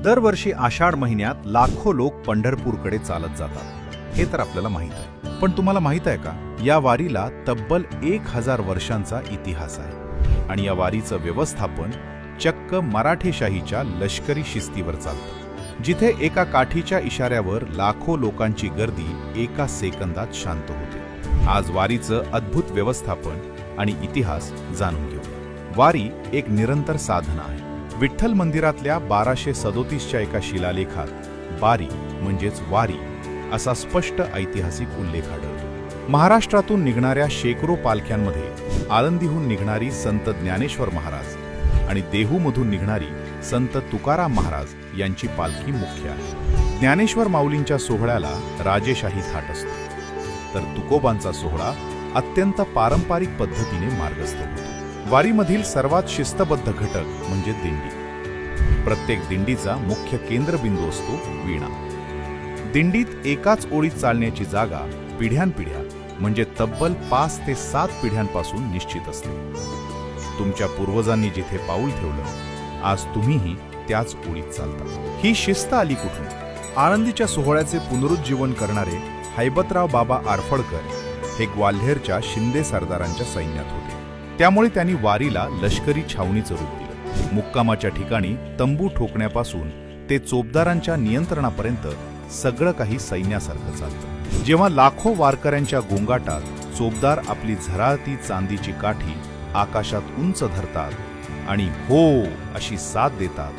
दरवर्षी आषाढ महिन्यात लाखो लोक पंढरपूरकडे चालत जातात, हे तर आपल्याला माहीत आहे. पण तुम्हाला माहीत आहे का, या वारीला तब्बल 1000 वर्षांचा इतिहास आहे आणि या वारीचं व्यवस्थापन चक्क मराठेशाहीच्या लष्करी शिस्तीवर चालतं, जिथे एका काठीच्या इशाऱ्यावर लाखो लोकांची गर्दी एका सेकंदात शांत होते. आज वारीचं अद्भुत व्यवस्थापन आणि इतिहास जाणून घेऊ. वारी एक निरंतर साधना आहे. विठ्ठल मंदिरातल्या 1237च्या एका शिलालेखात बारी म्हणजेच वारी असा स्पष्ट ऐतिहासिक उल्लेख आढळतो. महाराष्ट्रातून निघणाऱ्या शेकडो पालख्यांमध्ये आळंदीहून निघणारी संत ज्ञानेश्वर महाराज आणि देहूमधून निघणारी संत तुकाराम महाराज यांची पालखी मुख्य आहे. ज्ञानेश्वर माऊलींच्या सोहळ्याला राजेशाही थाट असतो, तर तुकोबांचा सोहळा अत्यंत पारंपरिक पद्धतीने मार्गस्थ होतो. वारीमधील सर्वात शिस्तबद्ध घटक म्हणजे दिंडी. प्रत्येक दिंडीचा मुख्य केंद्रबिंदू असतो वीणा. दिंडीत एकाच ओळीत चालण्याची जागा पिढ्यानपिढ्या म्हणजे तब्बल 5 ते 7 पिढ्यांपासून निश्चित असते. तुमच्या पूर्वजांनी जिथे पाऊल ठेवलं, आज तुम्हीही त्याच ओळीत चालता. ही शिस्त आली कुठून? आळंदीच्या सोहळ्याचे पुनरुज्जीवन करणारे हैबतराव बाबा आरफळकर हे ग्वाल्हेरच्या शिंदे सरदारांच्या सैन्यात होते. त्यामुळे त्यांनी वारीला लष्करी छावणीचं रूप दिलं. मुक्कामाच्या ठिकाणी तंबू ठोकण्यापासून ते चोपदारांच्या नियंत्रणापर्यंत सगळं काही सैन्यासारखं चालतं. जेव्हा लाखो वारकऱ्यांच्या गोंगाटात चोपदार आपली झराळती चांदीची काठी आकाशात उंच धरतात आणि हो अशी साथ देतात,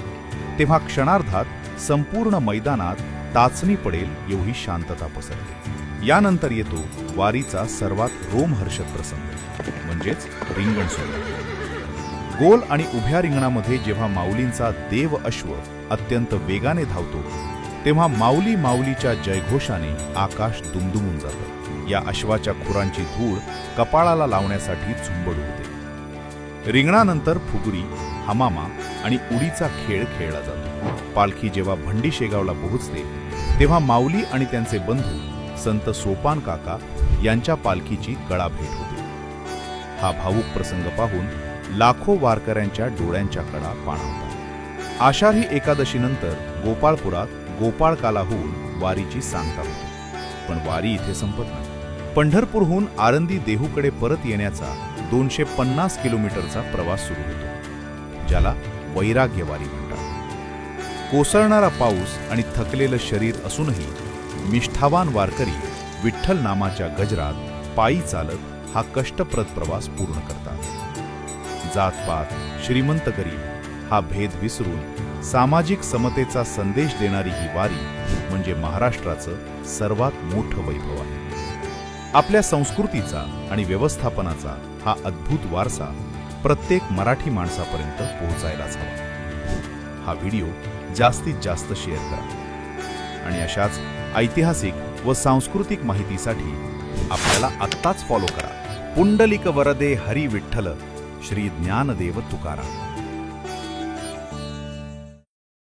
तेव्हा क्षणार्धात संपूर्ण मैदानात टाचणी पडेल एवढी शांतता पसरते. यानंतर येतो वारीचा सर्वात रोमहर्षक प्रसंग म्हणजेच रिंगण सोहळा. गोल आणि उभ्या रिंगणामध्ये जेव्हा माऊलींचा देव अश्व अत्यंत वेगाने धावतो, तेव्हा माऊली माऊलीच्या जयघोषाने आकाश दुमदुमून जातं. या अश्वाच्या खुरांची धूळ कपाळाला लावण्यासाठी झुंबड होते. रिंगणानंतर फुगडी, हमामा आणि उडीचा खेळ खेळला जातो. पालखी जेव्हा भंडी शेगावला पोहोचते, तेव्हा माऊली आणि त्यांचे बंधू संत सोपान काका यांच्या पालखीची गळाभेट होते. हा भावुक प्रसंग पाहून लाखो वारकऱ्यांच्या डोळ्यांच्या कडा पाणावतात. आषाढी एकादशीनंतर गोपाळपुरात गोपाळकाला होऊन वारीची सांगता होते. पण वारी इथे संपत नाही. पंढरपूरहून आळंदी देहूकडे परत येण्याचा 250 किलोमीटरचा प्रवास सुरू होतो, ज्याला वैराग्य वारी म्हणतात. कोसळणारा पाऊस आणि थकलेलं शरीर असूनही निष्ठावान वारकरी विठ्ठल नामाच्या गजरात पायी चालत हा कष्टप्रद प्रवास पूर्ण करतात. जातपात, श्रीमंत गरीब हा भेद विसरून सामाजिक समतेचा संदेश देणारी ही वारी म्हणजे महाराष्ट्राचं सर्वात मोठं वैभव आहे. आपल्या संस्कृतीचा आणि व्यवस्थापनाचा हा अद्भुत वारसा प्रत्येक मराठी माणसापर्यंत पोहोचायलाच हवा. हा व्हिडिओ जास्तीत जास्त शेअर करा आणि अशाच ऐतिहासिक व सांस्कृतिक माहितीसाठी आपल्याला आत्ताच फॉलो करा. पुंडलिक वरदे हरी विठ्ठल, श्री ज्ञानदेव तुकाराम.